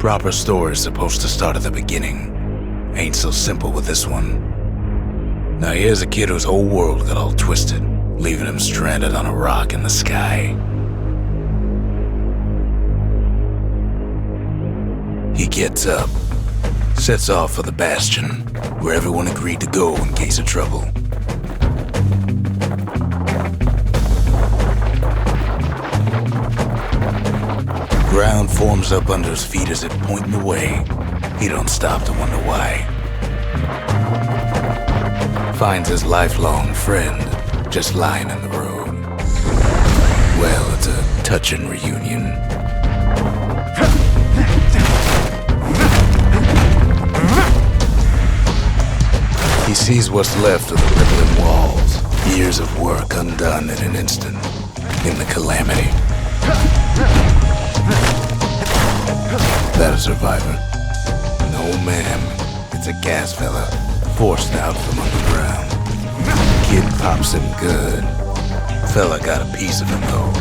Proper story's supposed to start at the beginning. Ain't so simple with this one. Now here's a kid whose whole world got all twisted, leaving him stranded on a rock in the sky. He gets up, sets off for the Bastion, where everyone agreed to go in case of trouble. Ground forms up under his feet as if pointing the way. He don't stop to wonder why. Finds his lifelong friend just lying in the road. Well, it's a touching reunion. He sees what's left of the rippling walls, years of work undone in an instant, in the calamity. That a survivor? No, ma'am. It's a gas fella, forced out from underground. Kid pops him good. Fella got a piece of him, though.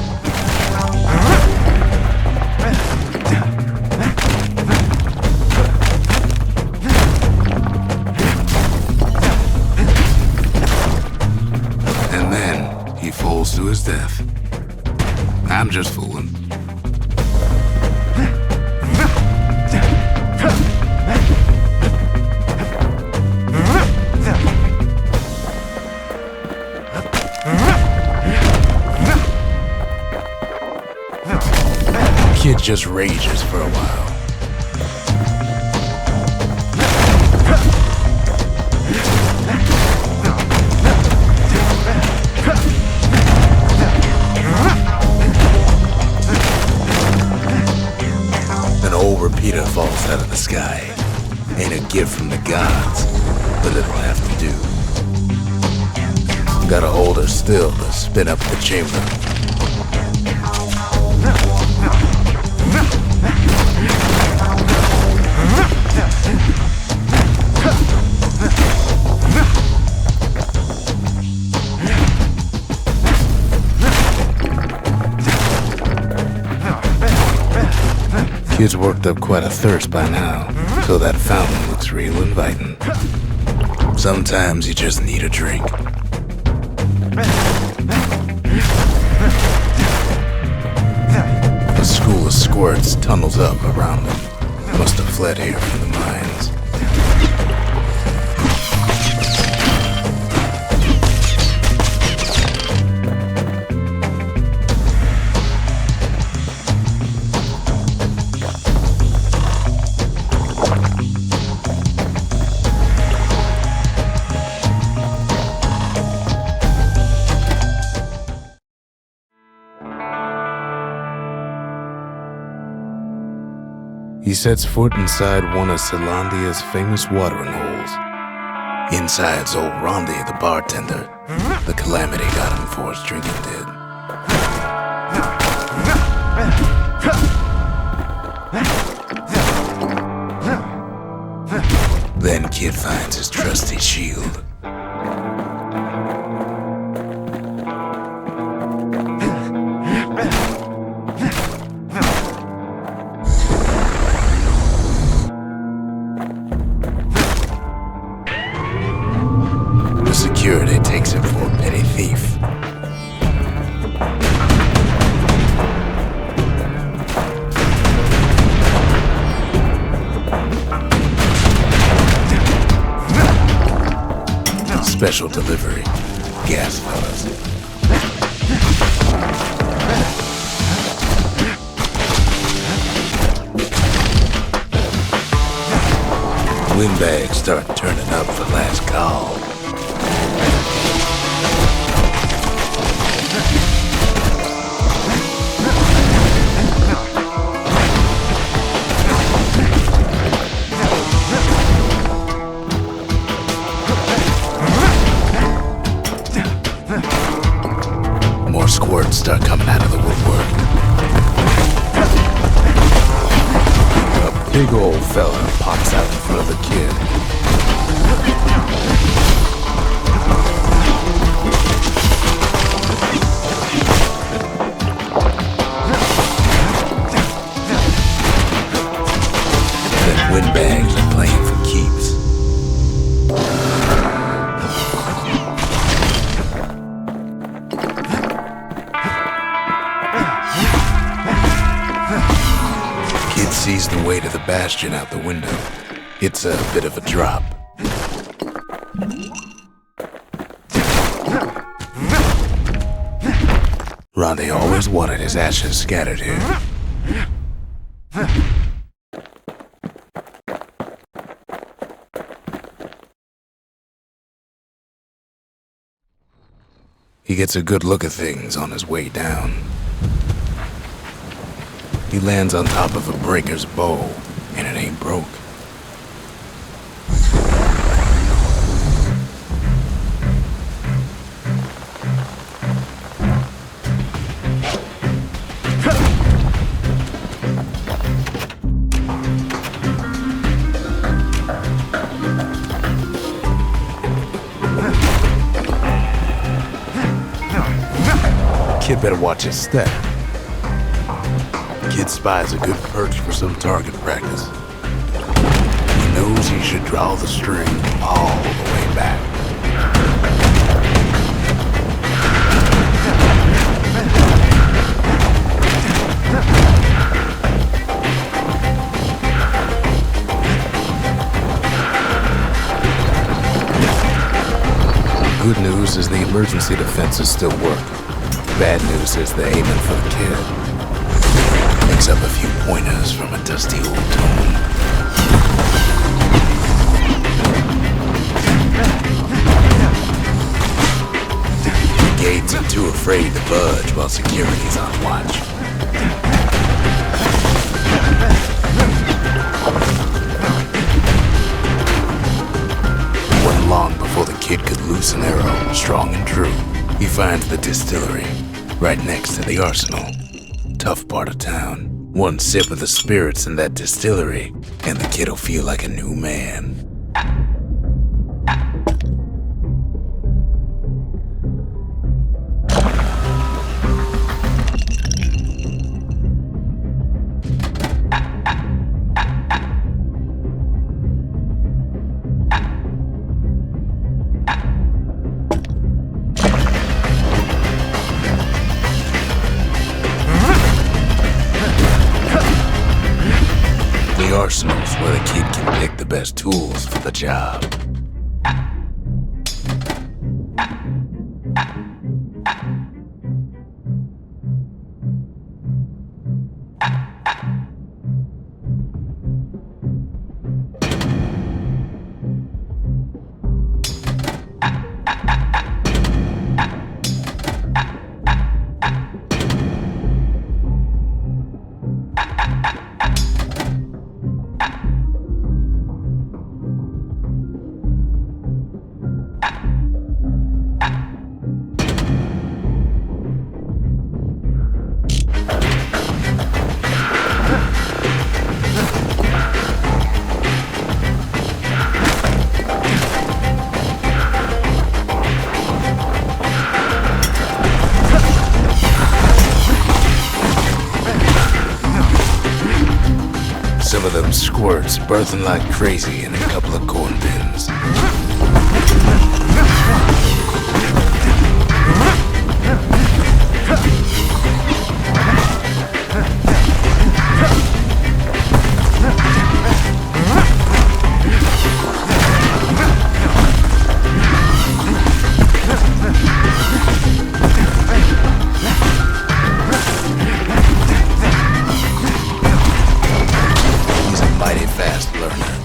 And then he falls to his death. I'm just fooling. Kid just rages for a while. An old repeater falls out of the sky. Ain't a gift from the gods, but it'll have to do. Gotta hold her still to spin up the chamber. Kid's worked up quite a thirst by now, so that fountain looks real inviting. Sometimes you just need a drink. A school of squirts tunnels up around them. Must have fled here from the mines. He sets foot inside one of Celandia's famous watering holes. Inside's old Rondi, the bartender. The calamity got him before his drinking did. Then Kid finds his trusty shield. Security takes him for a petty thief. Special delivery, gas fellas. Windbags start turning up for last call. More squirts start coming out of the woodwork. A big old fella pops out in front of the kid. Kid sees the way to the Bastion out the window. It's a bit of a drop. Ronde always wanted his ashes scattered here. He gets a good look at things on his way down. He lands on top of a breaker's bow, and it ain't broke. Kid better watch his step. Kid spies a good perch for some target practice. He knows he should draw the string all the way back. Good news is the emergency defenses still work. Bad news is they're aiming for the kid. Picks up a few pointers from a dusty old tome. The gates are too afraid to budge while security's on watch. Wasn't long before the kid could loose an arrow, strong and true. He finds the distillery, right next to the arsenal. Tough part of town. One sip of the spirits in that distillery, and the kid'll feel like a new man. The arsenal's where the kid can pick the best tools for the job. Some of them squirts birthing like crazy in a couple of corn bins. Fast learner.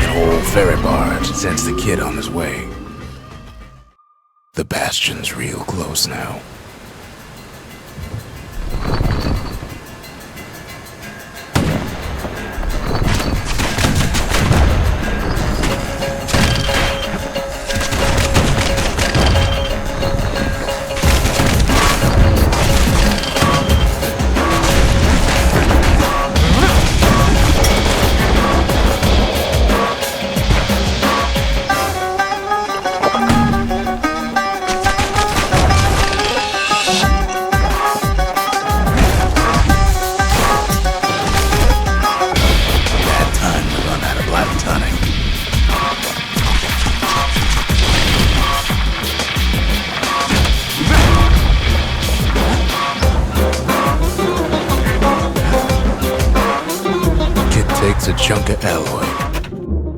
An old ferry barge sends the kid on his way. The Bastion's real close now. chunk of alloy.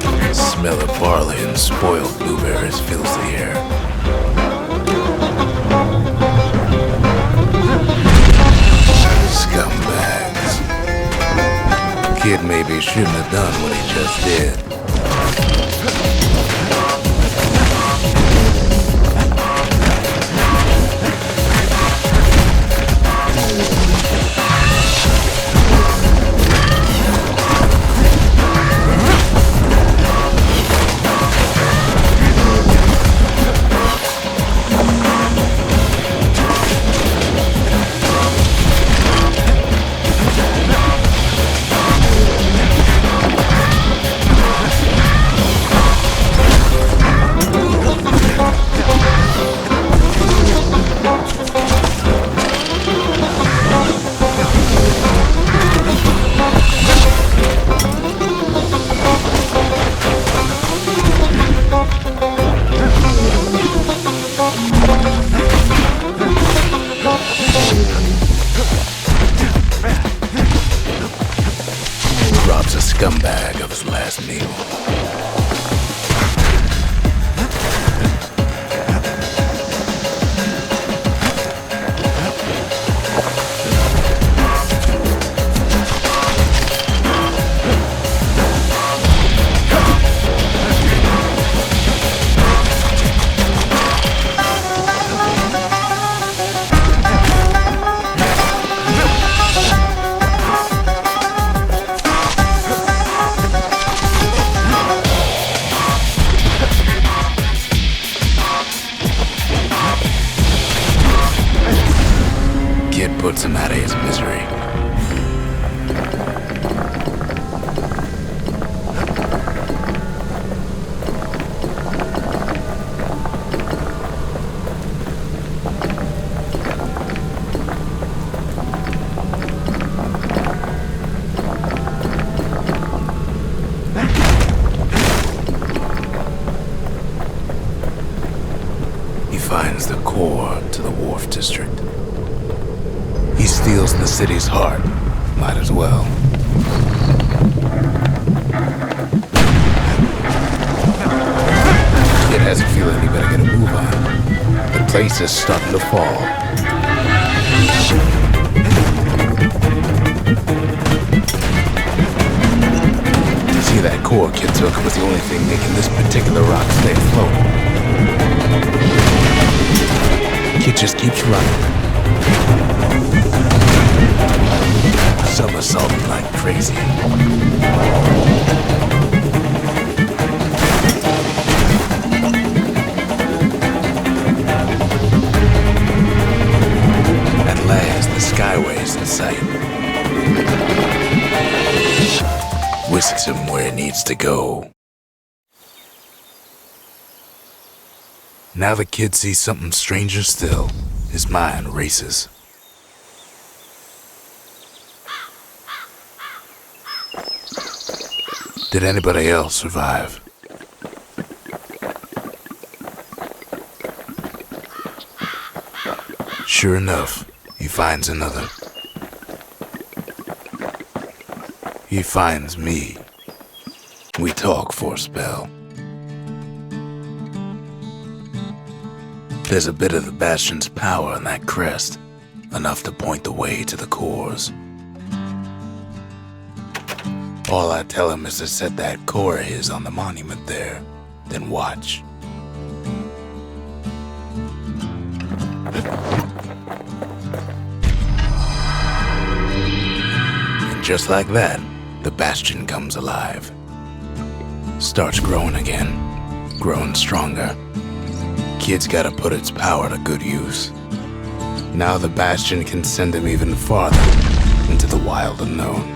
The smell of barley and spoiled blueberries fills the air. Scumbags. Kid maybe shouldn't have done what he just did. Robs a scumbag of his last meal. Kid puts him out of his misery. He finds the core to the Wharf District. He steals the city's heart. Might as well. Kid has a feeling he better get a move on. The place is starting to fall. See, that core Kid took was the only thing making this particular rock stay afloat. Kid just keeps running. Somersaulting like crazy. At last, the skyway's in sight. Whisks him where he needs to go. Now the kid sees something stranger still. His mind races. Did anybody else survive? Sure enough, he finds another. He finds me. We talk for a spell. There's a bit of the Bastion's power in that crest, enough to point the way to the cores. All I tell him is to set that core of his on the monument there, then watch. And just like that, the Bastion comes alive. Starts growing again, growing stronger. Kid's gotta put its power to good use. Now the Bastion can send him even farther into the wild unknown.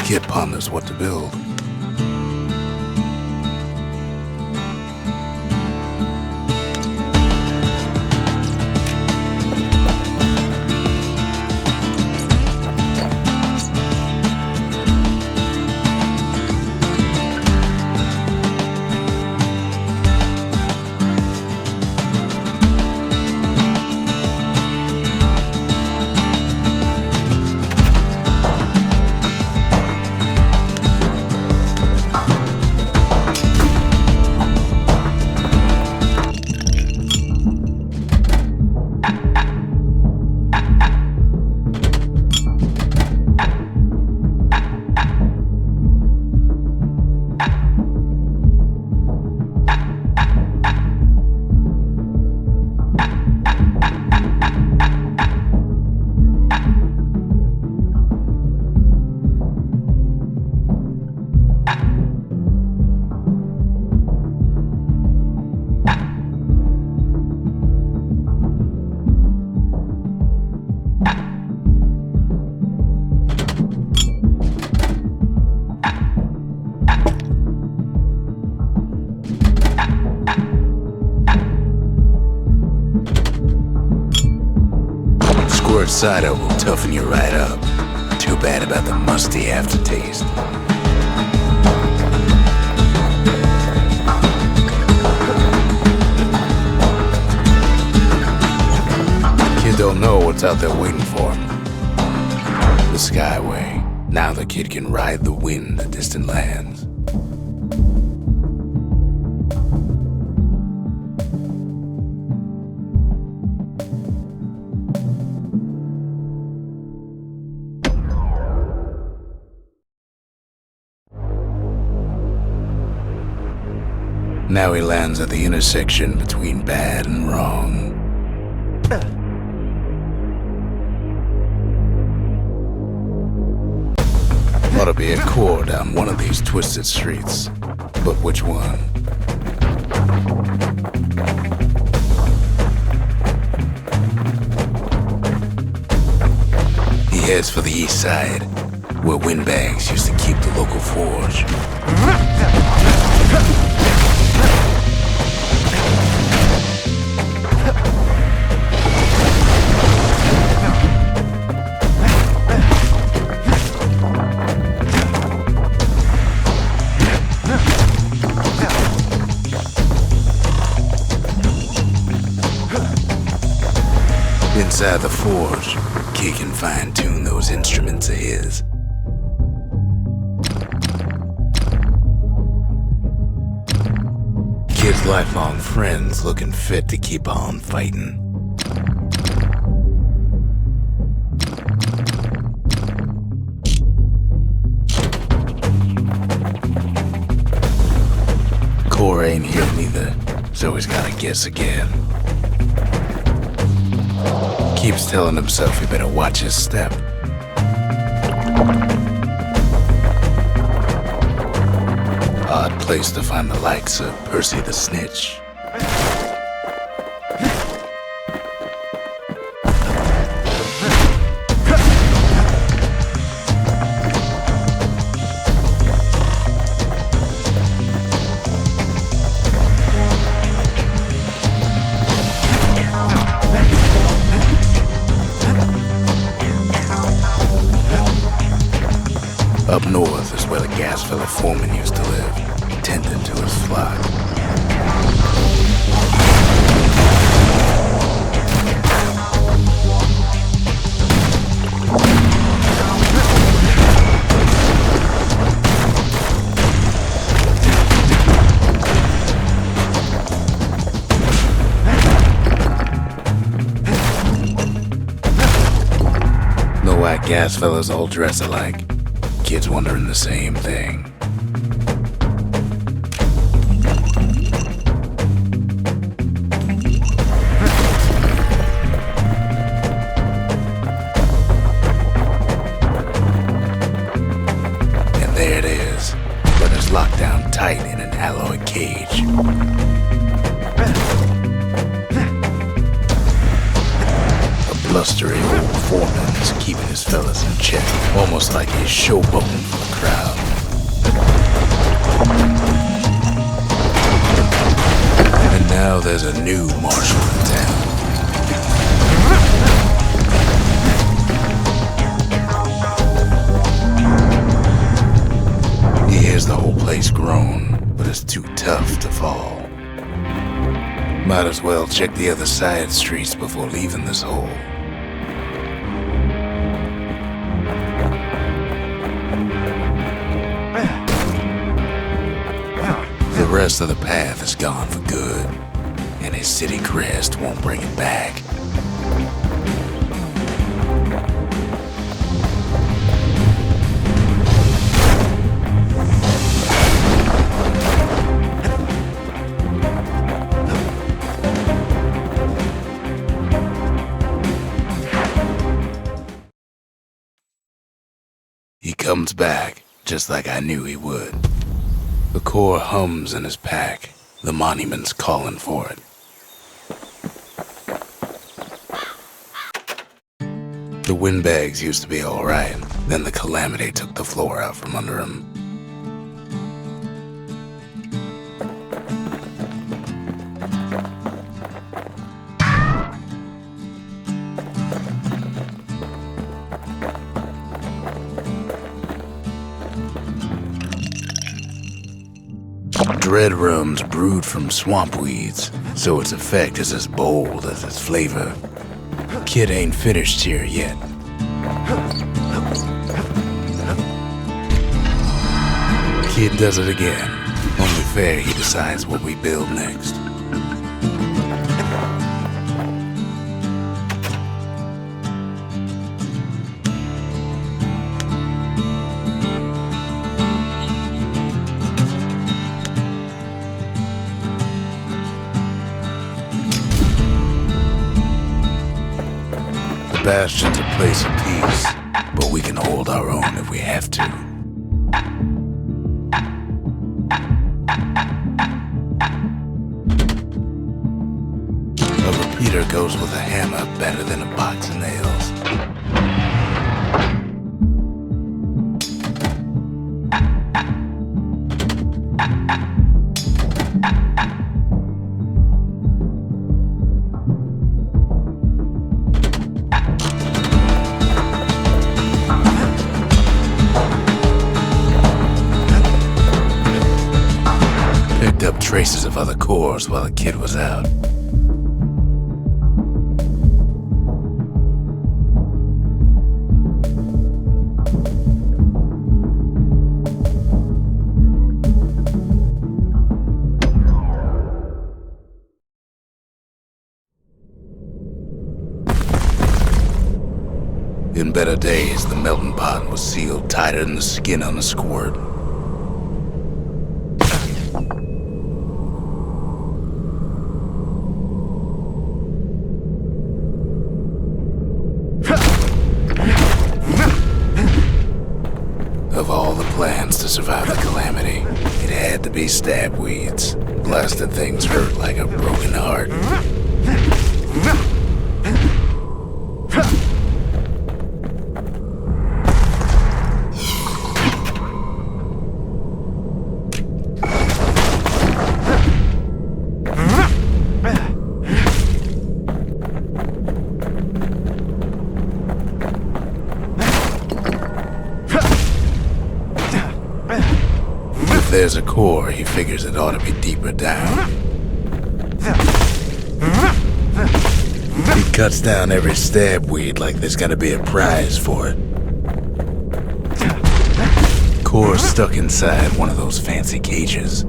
Kid ponders what to build. hard cider will toughen you right up. Too bad about the musty aftertaste. Kid don't know what's out there waiting for him. The Skyway. Now the kid can ride the wind to distant lands. Now he lands at the intersection between bad and wrong. Ought to be a core down one of these twisted streets. But which one? He heads for the east side, where windbags used to keep the local forge. Inside the forge, Kid can fine-tune those instruments of his. Kid's lifelong friends looking fit to keep on fighting. Core ain't here neither, so he's gotta guess again. Keeps telling himself he better watch his step. Odd place to find the likes of Percy the Snitch. Up north is where the gas fella foreman used to live, tending to his flock. No white gas fellas all dress alike. Kids wondering the same thing. And there it is, but it's locked down tight in an alloy cage. Blustery old foreman is keeping his fellas in check, almost like he's showboating for the crowd. And now there's a new marshal in town. He hears the whole place groan, but it's too tough to fall. Might as well check the other side streets before leaving this hole. The rest of the path is gone for good, and his city crest won't bring it back. He comes back, just like I knew he would. The core hums in his pack. The monument's calling for it. The windbags used to be alright, then the calamity took the floor out from under him. red rum's brewed from swamp weeds, so its effect is as bold as its flavor. Kid ain't finished here yet. Kid does it again. Only fair he decides what we build next. The Bastion's a place of peace, but we can hold our own if we have to. A repeater goes with a hammer better than a box of nails. Picked up traces of other cores while the kid was out. In better days, the melting pot was sealed tighter than the skin on a squirt. Of all the plans to survive the calamity, it had to be stab weeds. Blasted things hurt like a broken heart. If there's a core, he figures it ought to be deeper down. He cuts down every stab weed like there's gonna be a prize for it. Core's stuck inside one of those fancy cages.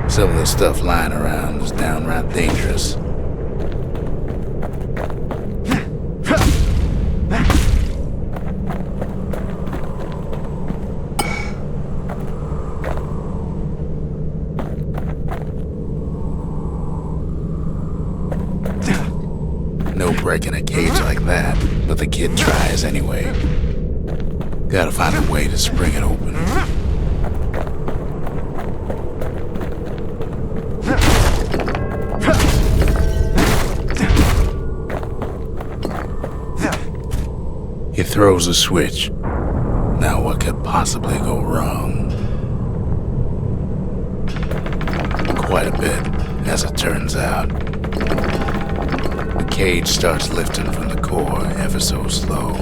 Some of the stuff lying around is downright dangerous. No breaking a cage like that, but the kid tries anyway. Gotta find a way to spring it open. He throws a switch. Now what could possibly go wrong? Quite a bit, as it turns out. The cage starts lifting from the core ever so slow.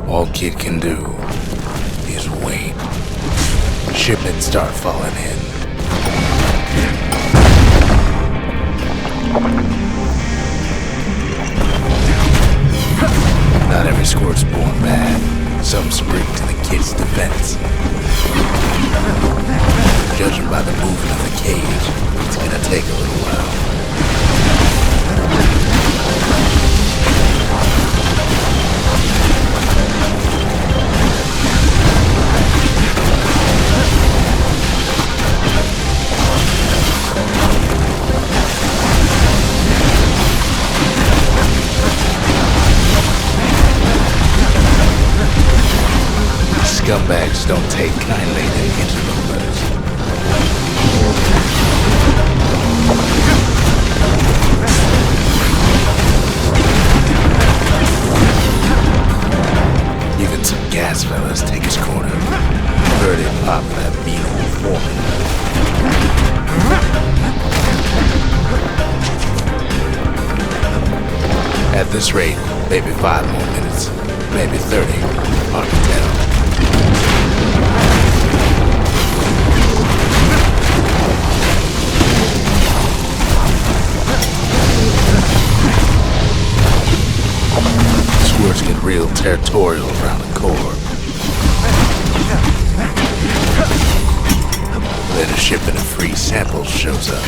All Kid can do is wait. Shipments start falling in. Not every squirt's born bad. Some spring to the kid's defense. Judging by the movement of the cage, it's gonna take a little while. Scumbags don't take kindly to interlopers. Even some gas fellas take his corner. Heard him pop that mean old foreman. At this rate, maybe 5 more minutes. maybe 30. Hard to tell. Squirts get real territorial around the core. Then a shipment of free samples shows up.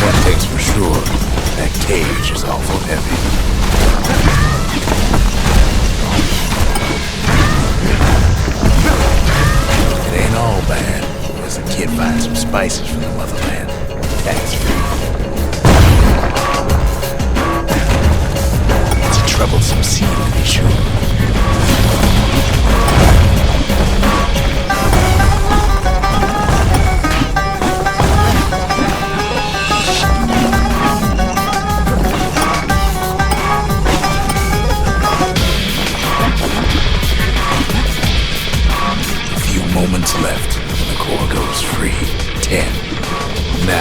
One thing's for sure, that cage is awful heavy. It ain't all bad, as the kid finds some spices from the motherland, tax-free. It's a troublesome scene to be sure. Moments left when the core goes free. 10, 9,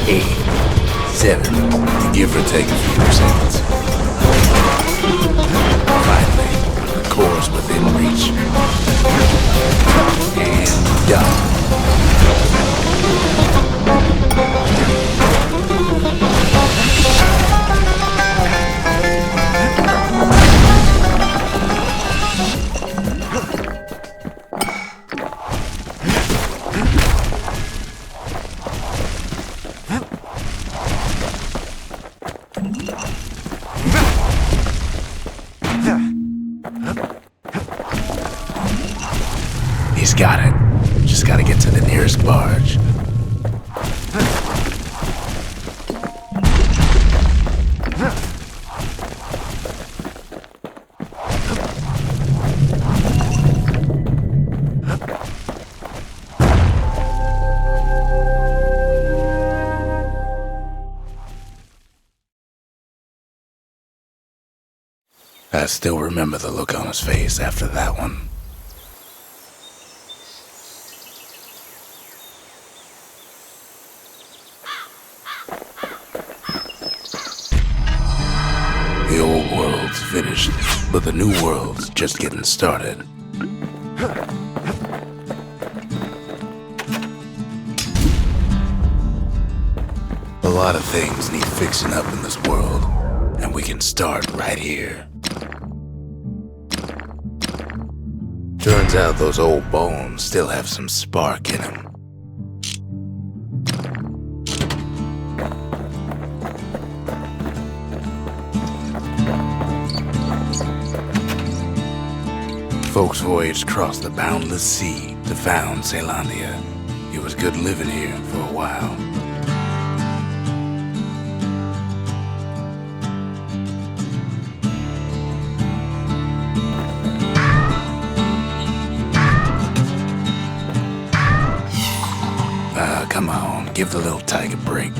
8, 7, give or take a few seconds. Finally, the core's within reach. And done. He's got it. Just gotta get to the nearest barge. I still remember the look on his face after that one. The old world's finished, but the new world's just getting started. A lot of things need fixing up in this world, and we can start right here. Turns out those old bones still have some spark in them. Folks voyaged across the boundless sea to found Ceylondia. It was good living here for a while. Come on, give the little tiger a break.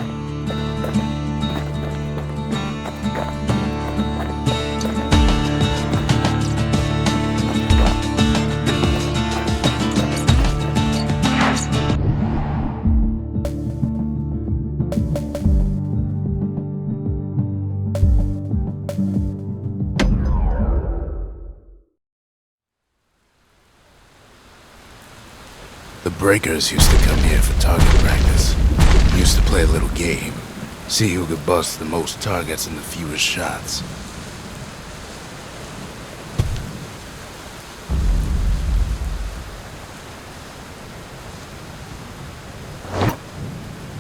The breakers used to come here for target practice. Used to play a little game. See who could bust the most targets and the fewest shots.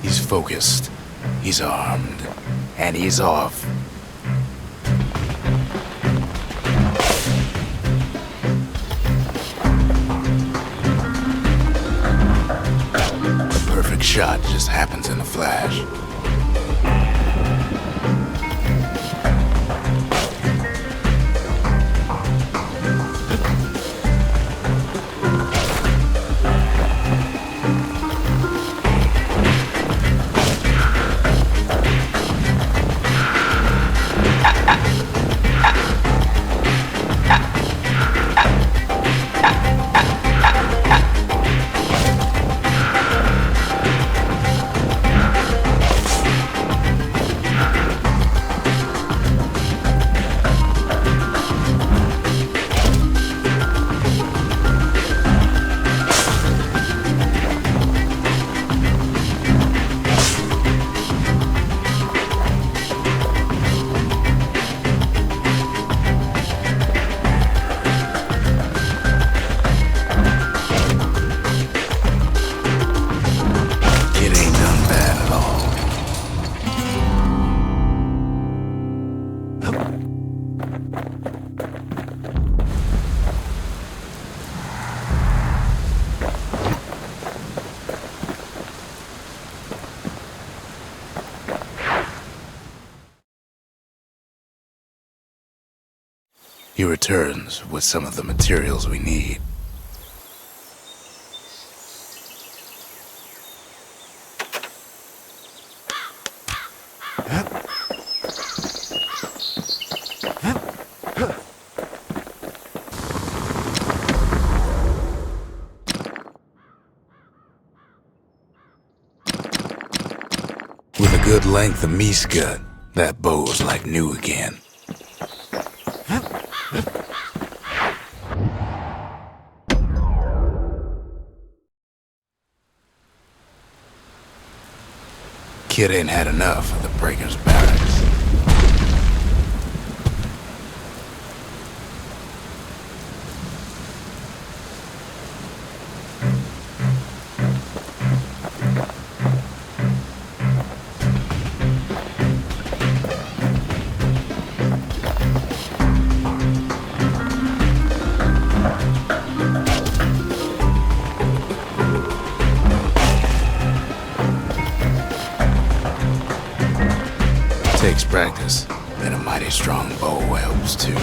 He's focused, he's armed, and he's off. Shot just happens in a flash. He returns with some of the materials we need. With a good length of Miska, that bow's like new again. Kid ain't had enough of the Breaker's barracks. Takes practice, and a mighty strong bow helps too.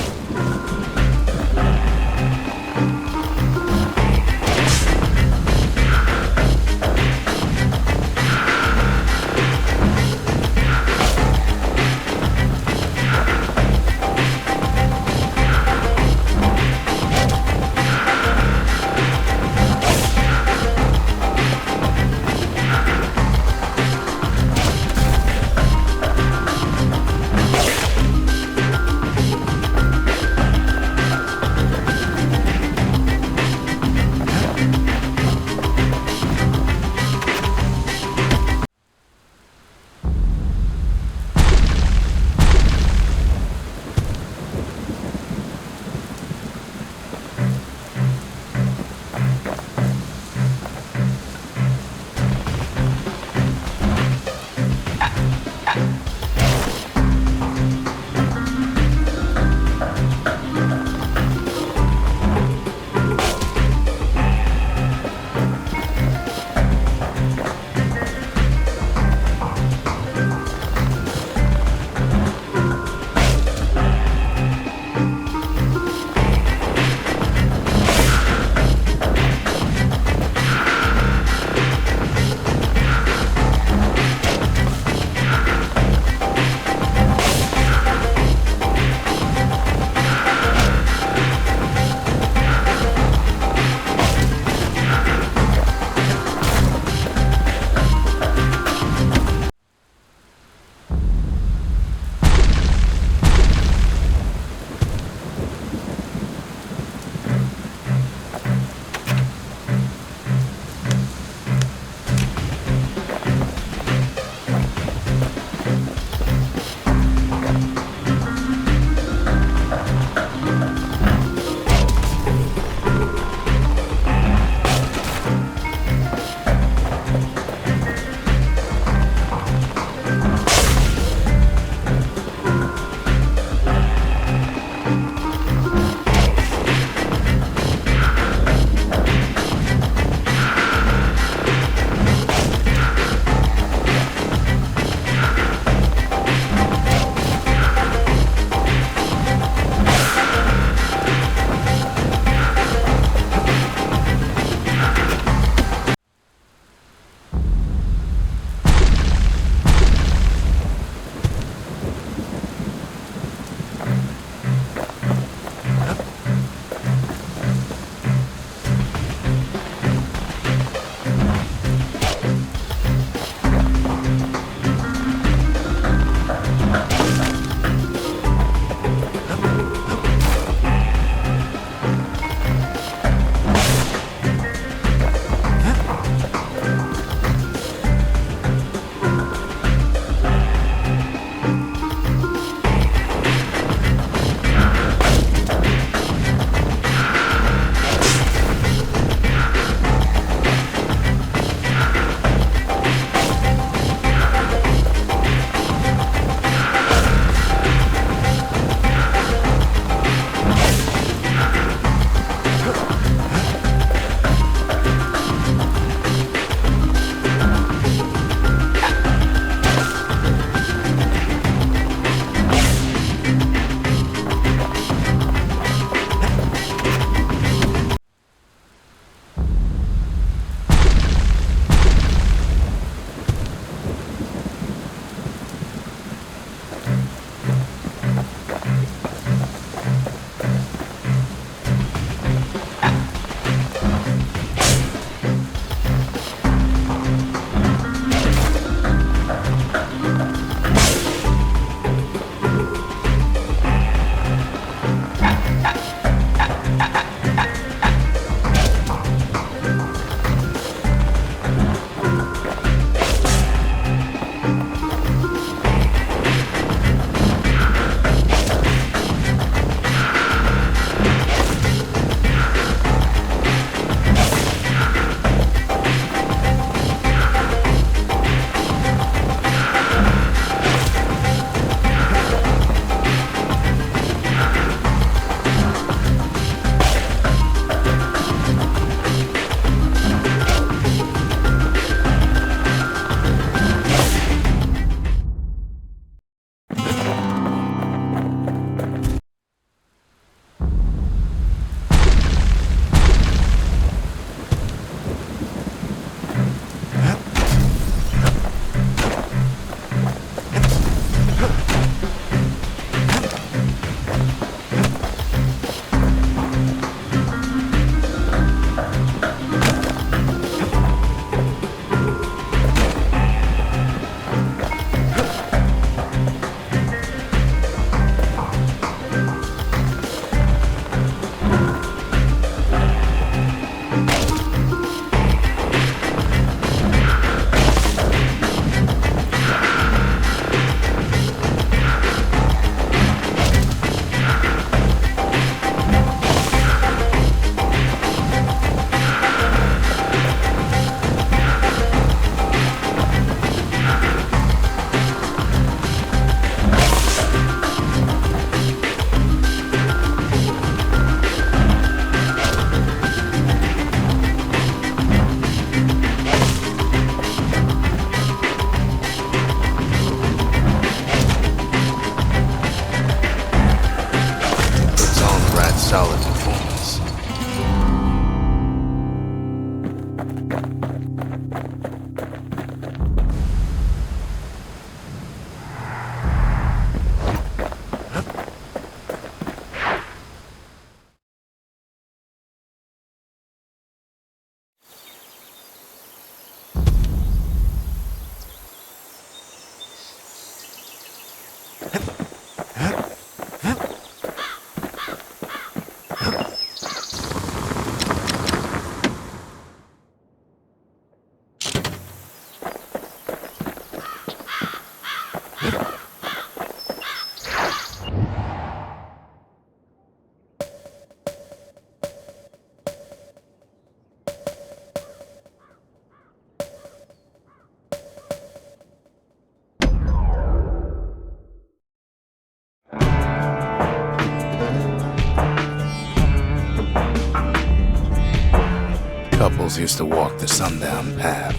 Valuables used to walk the sundown path.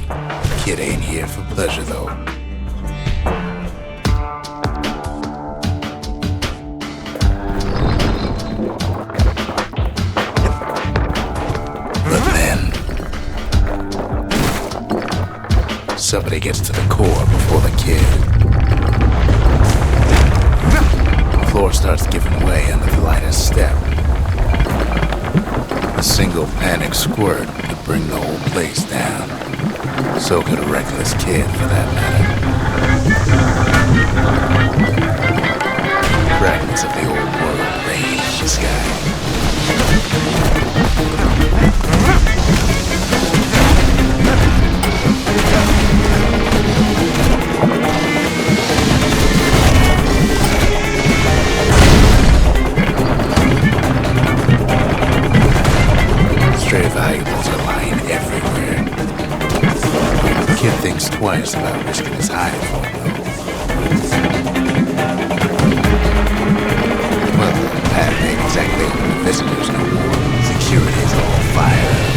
Kid ain't here for pleasure, though. But then, somebody gets to the core before the kid. The floor starts giving way under the lightest step. A single panic squirt could bring the whole place down. So could a reckless kid, for that matter. Fragments of the old world rain in the sky. Stray valuables are lying everywhere. The kid thinks twice about risking his hide for it, though. Well, the path ain't exactly open to visitors no more. Security's all fired up.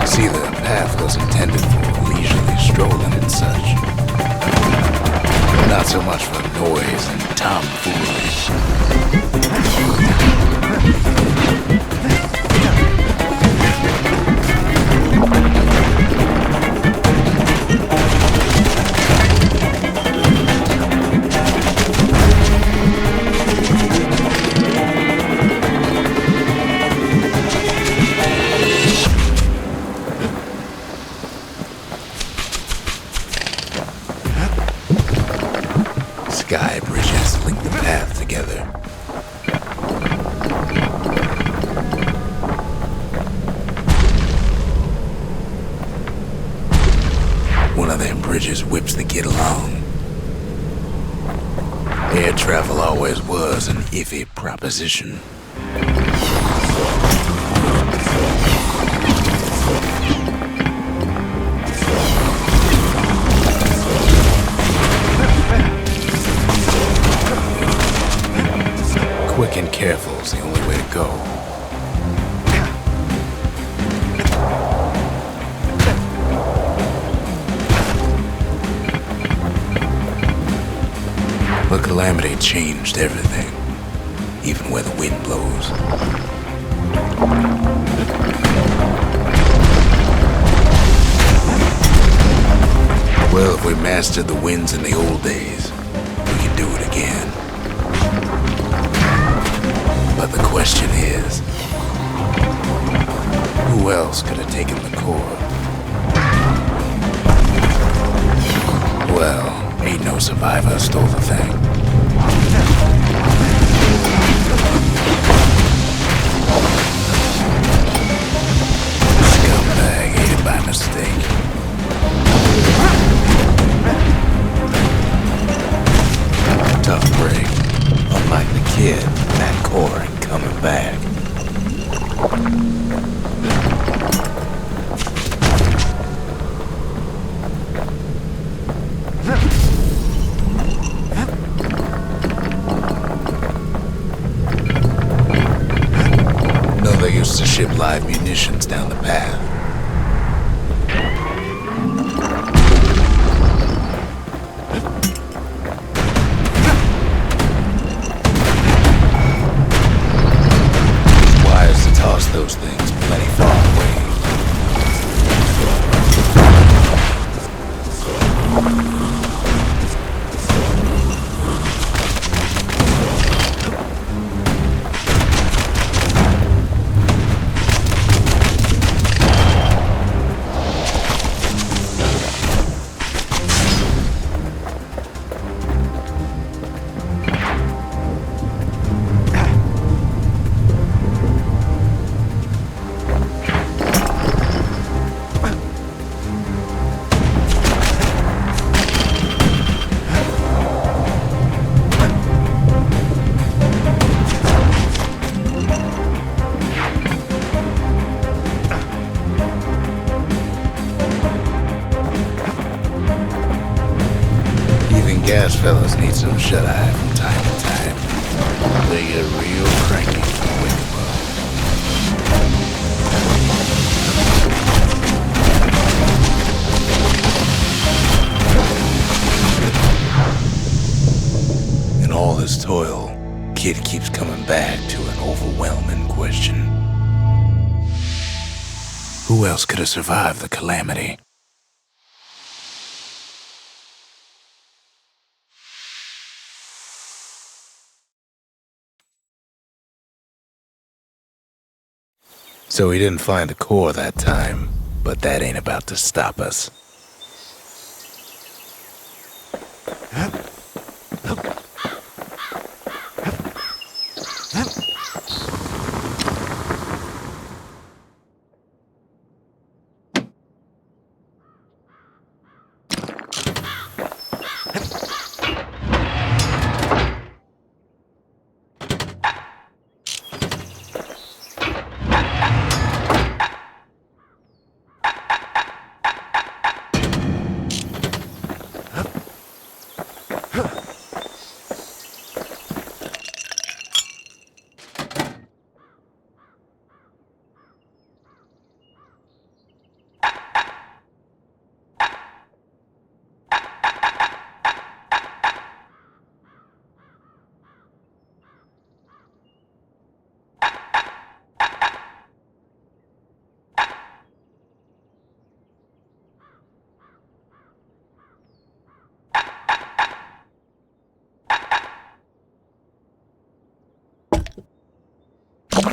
See, the path was intended for leisurely strolling and such. Not so much for noise and tomfoolery. Sky bridges link the path together. One of them bridges whips the kid along. Air travel always was an iffy proposition. Quick and careful is the only way to go. The calamity changed everything, even where the wind blows. Well, if we mastered the winds in the old days, we can do it again. But the question is, who else could have taken the core? Well, ain't no survivor stole the thing. Scumbag ate it by mistake. Tough break. Unlike the kid, that core ain't coming back. No, they used to ship live munitions down the path. Those things plenty far away. fellas need some shut-eye from time to time. They get real cranky when you wake 'em up. In all his toil, Kid keeps coming back to an overwhelming question. Who else could have survived the calamity? So he didn't find a core that time, but that ain't about to stop us.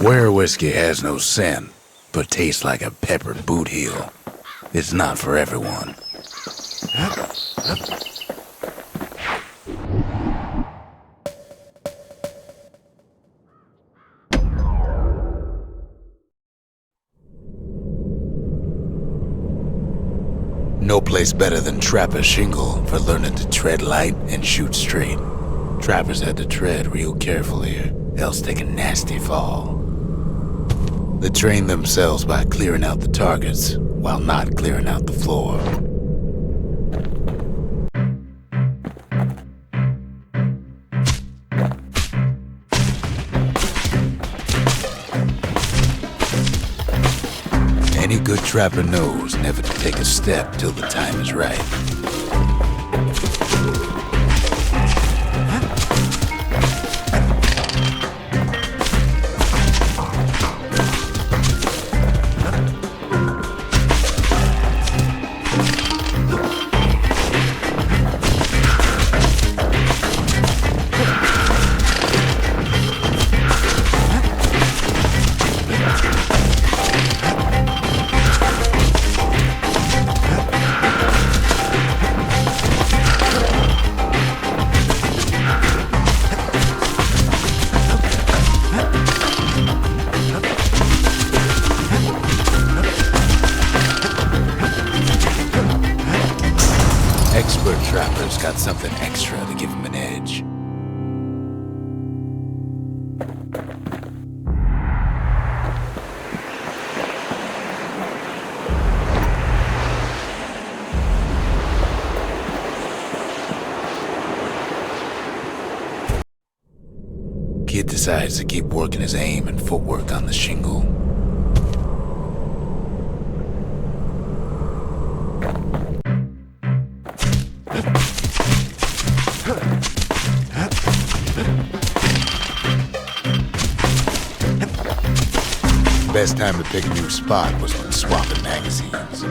Where whiskey has no scent, but tastes like a peppered boot heel, it's not for everyone. No place better than Trapper's Shingle for learning to tread light and shoot straight. Trappers had to tread real careful here, else take a nasty fall. They train themselves by clearing out the targets while not clearing out the floor. Any good trapper knows never to take a step till the time is right. Expert trappers got something extra to give them an edge. Kid decides to keep working his aim and footwork on the shingle. Best time to pick a new spot was when swapping magazines.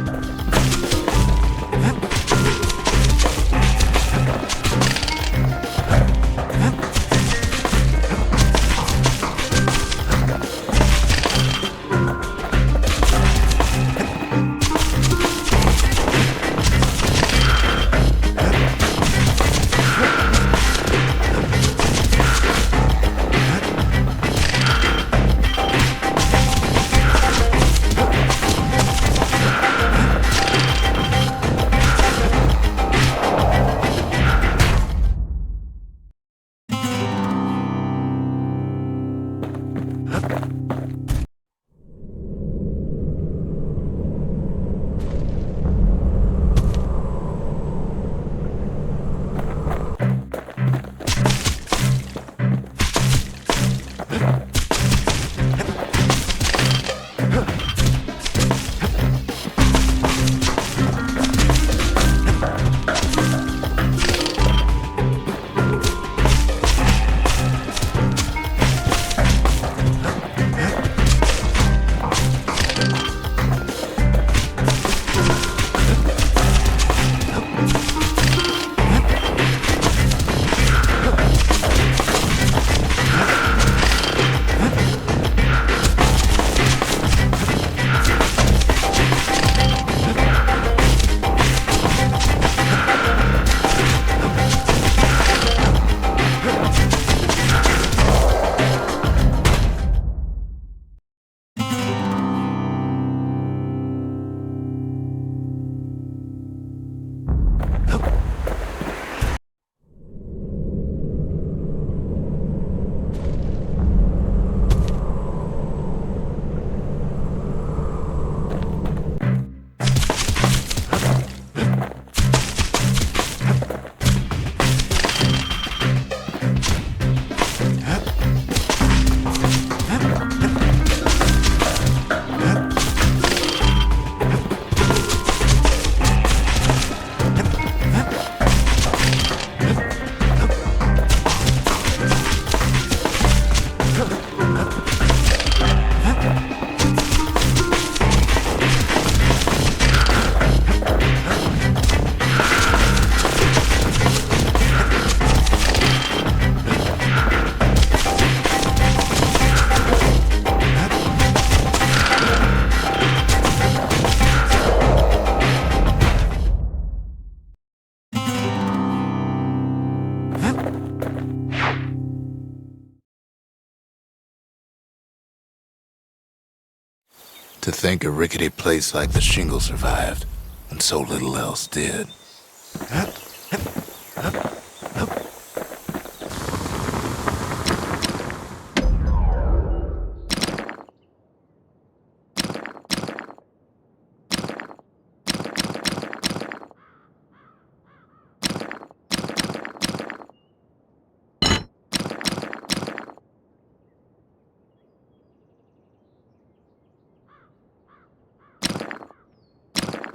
To think a rickety place like the shingle survived, when so little else did.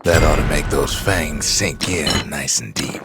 That ought to make those fangs sink in nice and deep.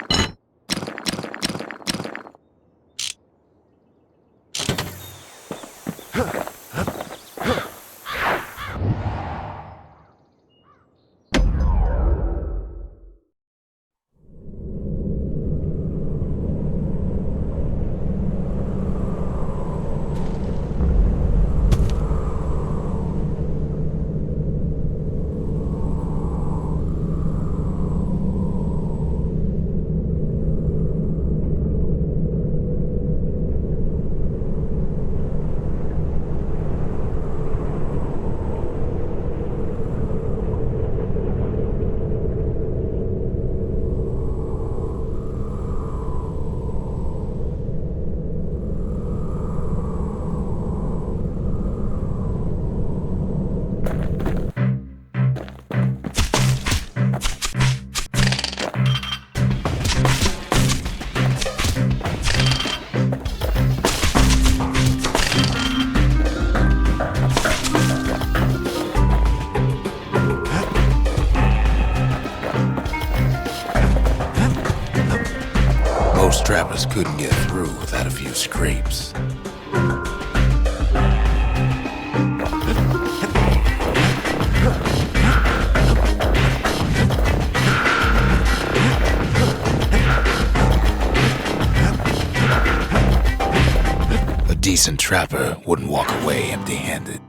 Most trappers couldn't get through without a few scrapes. A decent trapper wouldn't walk away empty-handed.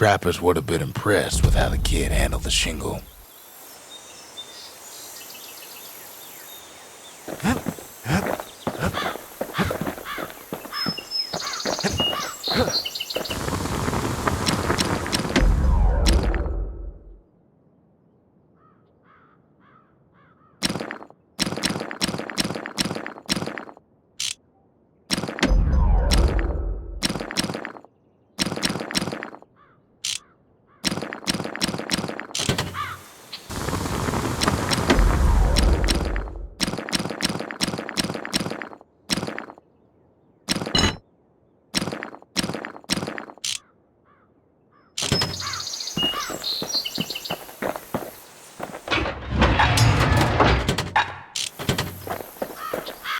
trappers would have been impressed with how the kid handled the shingle.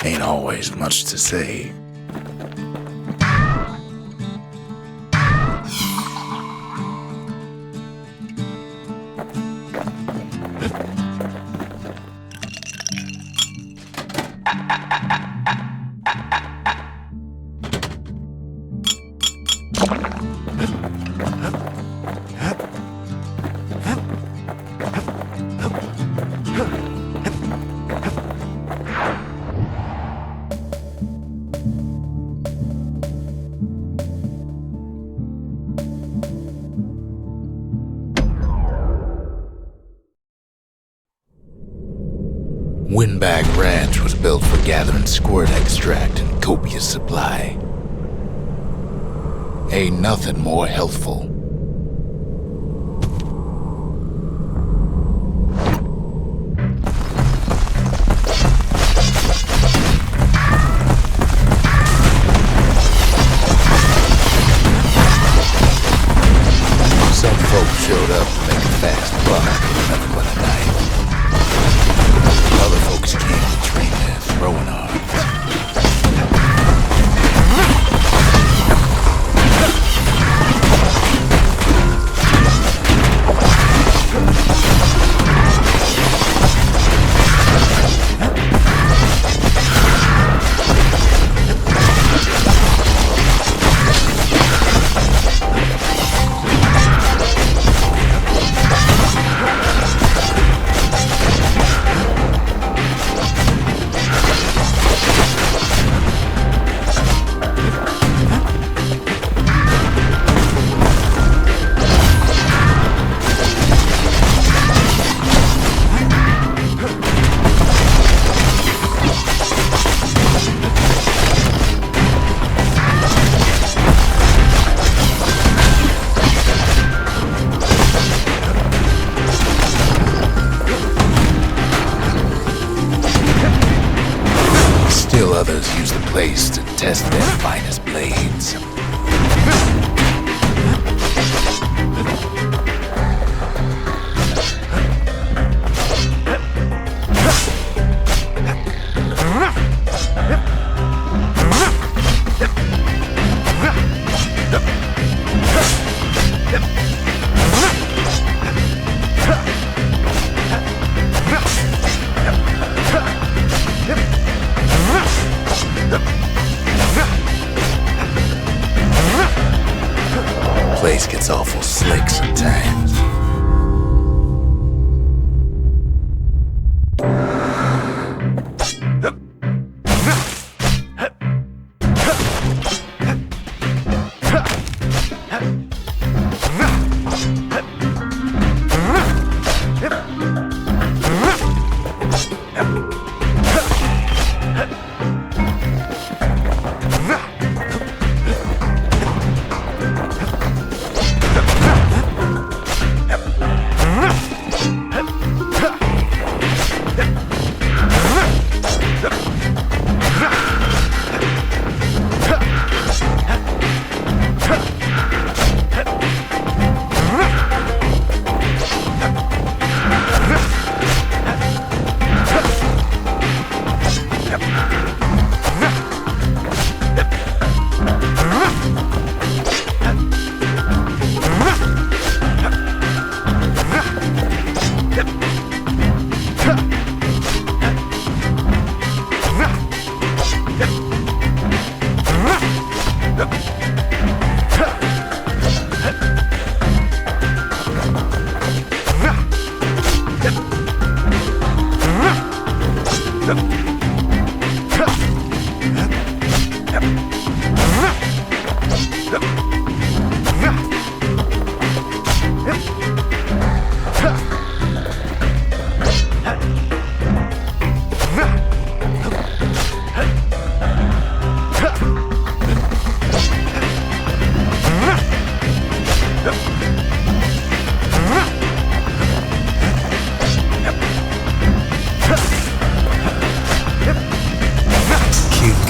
Ain't always much to say. Windbag Ranch was built for gathering squirt extract in copious supply. Ain't nothing more healthful. Some folks showed up to make a fast buck with nothing but a knife. Other folks came to train their throwing arms. Still others use the place to test their finest blades.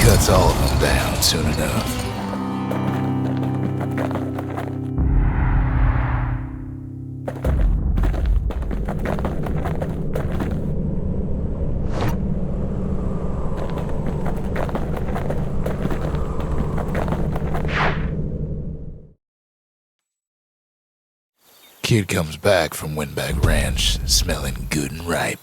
Cuts all of them down soon enough. Kid comes back from Windbag Ranch, smelling good and ripe.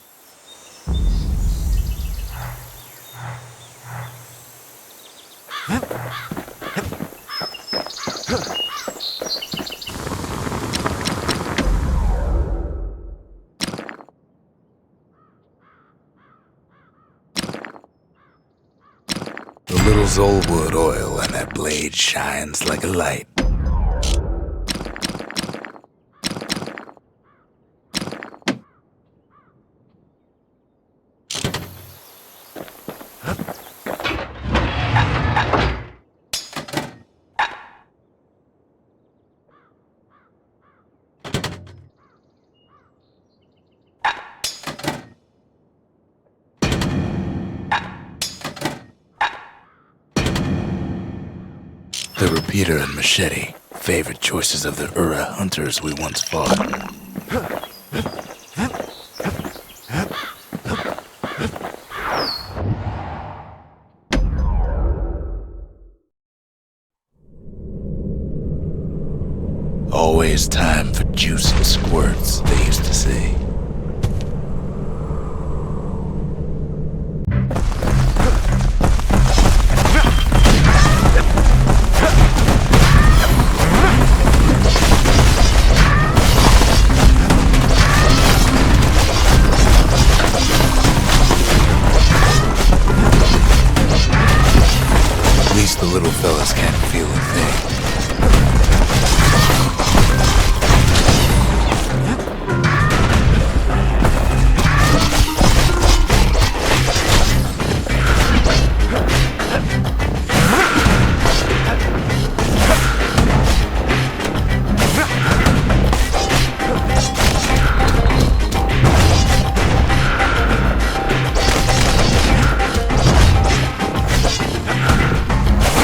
The little Zolwood oil on that blade shines like a light. The repeater and machete, favorite choices of the Ura hunters we once fought. Always time for juice and squirts, they used to say. The little fellas can't feel a thing.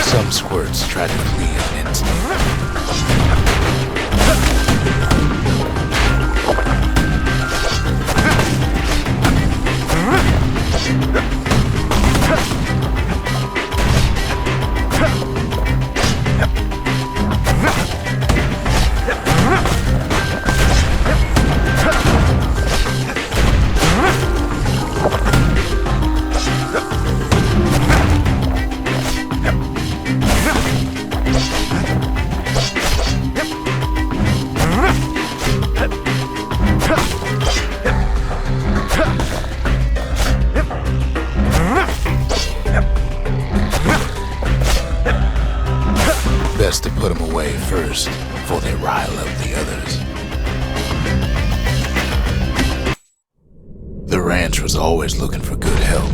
Some squirts try to flee on instinct. Best to put them away first, before they rile up the others. The ranch was always looking for good help.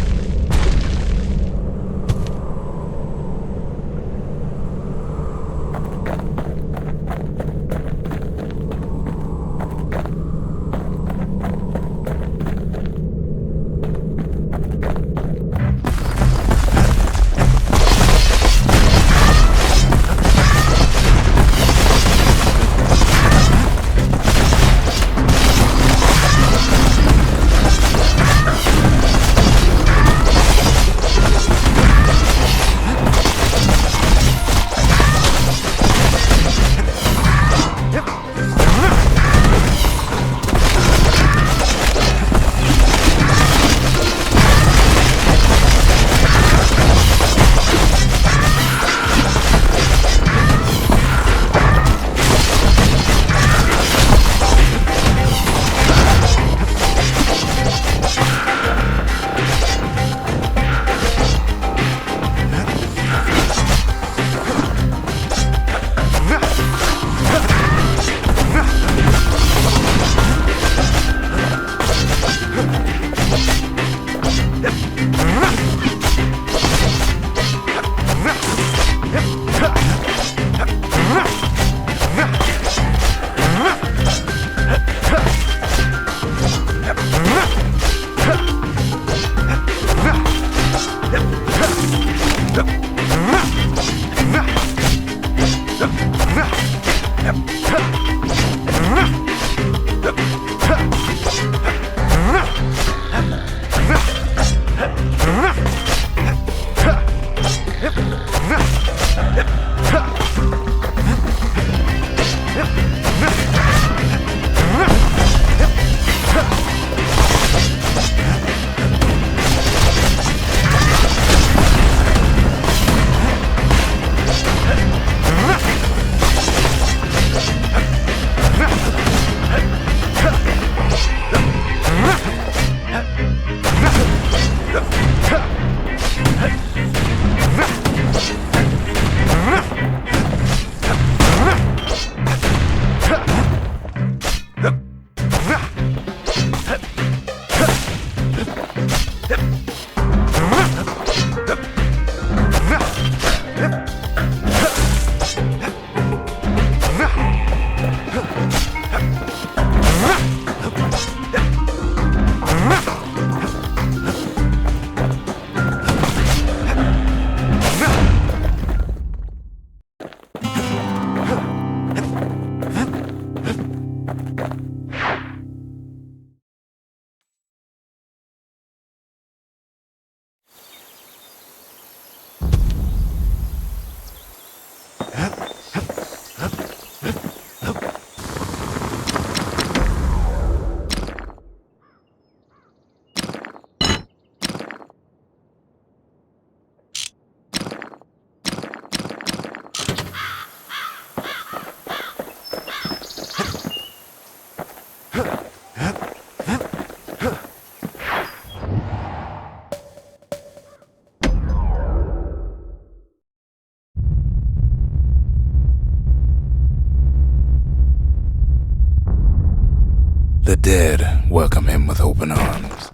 The dead welcome him with open arms.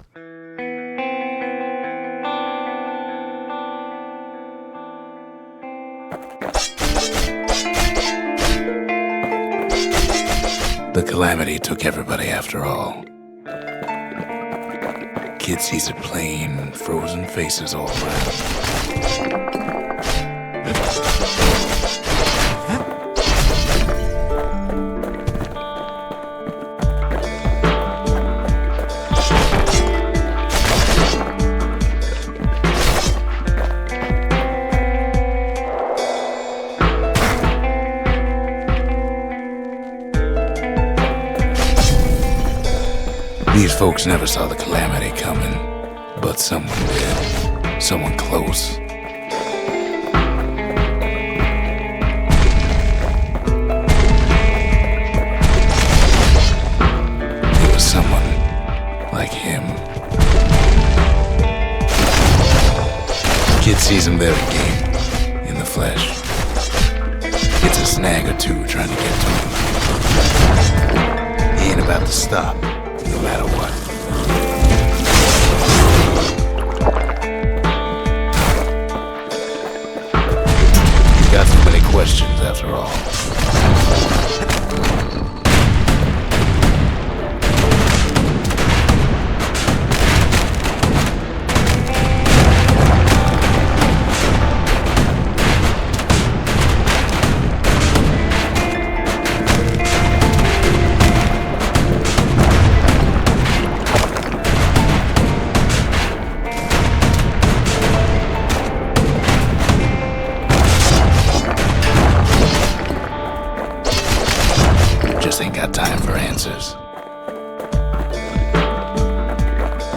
The calamity took everybody after all. Kid sees it plain, frozen faces all around. These folks never saw the calamity coming, but someone did. Someone close. It was someone like him. Kid sees him there again, in the flesh. Gets a snag or two trying to get to him. He ain't about to stop. No matter what. You got so many questions after all. Just ain't got time for answers.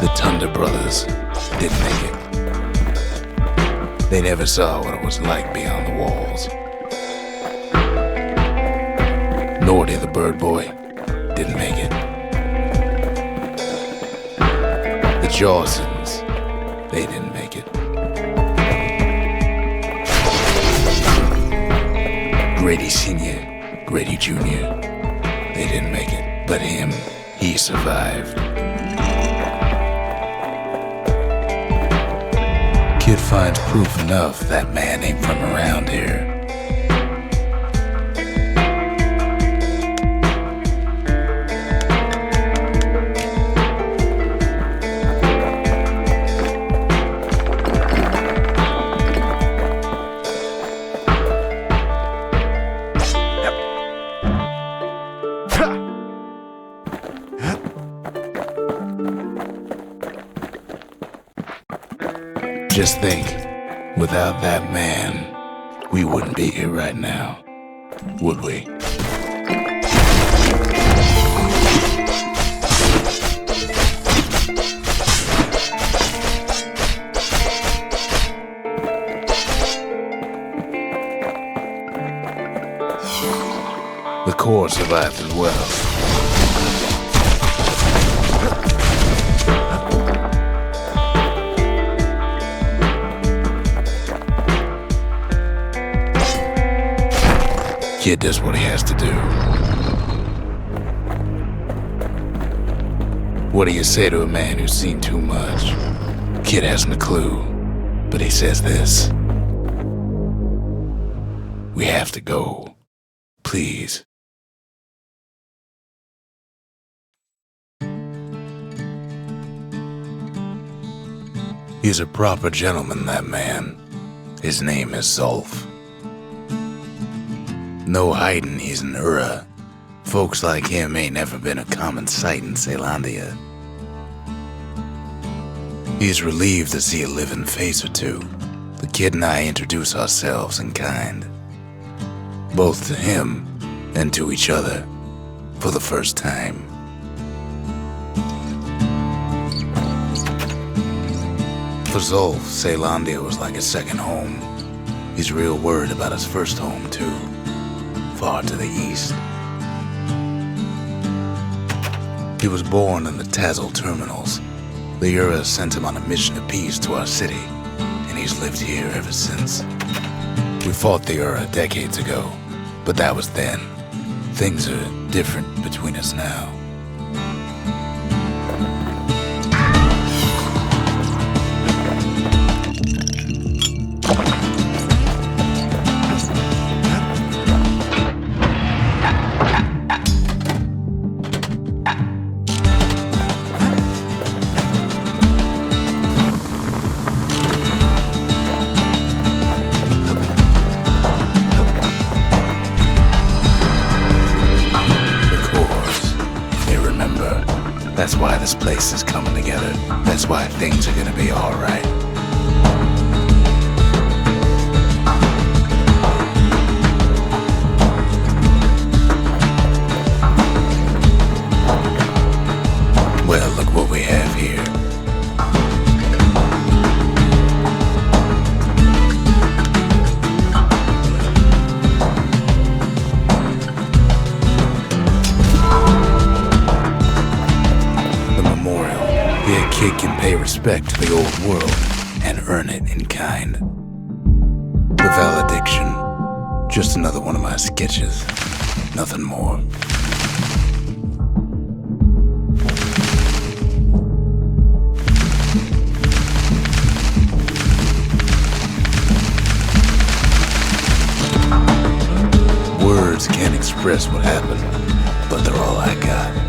The Thunder brothers didn't make it. They never saw what it was like beyond the walls. Nor did the bird boy didn't make it. The Jawsons, they didn't make it. Grady Sr., Grady Jr., they didn't make it, but him, he survived. Kid finds proof enough that man ain't from around here. Just think, without that man, we wouldn't be here right now, would we? The core survived as well. Kid does what he has to do. What do you say to a man who's seen too much? kid hasn't a clue, but he says this. We have to go. Please. He's a proper gentleman, that man. His name is Zolf. No hiding he's an Ura. Folks like him ain't never been a common sight in Caelondia. He's relieved to see a living face or two. The kid and I introduce ourselves in kind, both to him and to each other, for the first time. For Zolf, Caelondia was like a second home. He's real worried about his first home, too, far to the east. He was born in the Tazzle terminals. The Ura sent him on a mission of peace to our city, and he's lived here ever since. We fought the Ura decades ago, but that was then. Things are different between us now. That's why this place is coming together. That's why things are gonna be all right. Well, look what we have here. A kid can pay respect to the old world and earn it in kind. The valediction, just another one of my sketches, nothing more. Words can't express what happened, but they're all I got.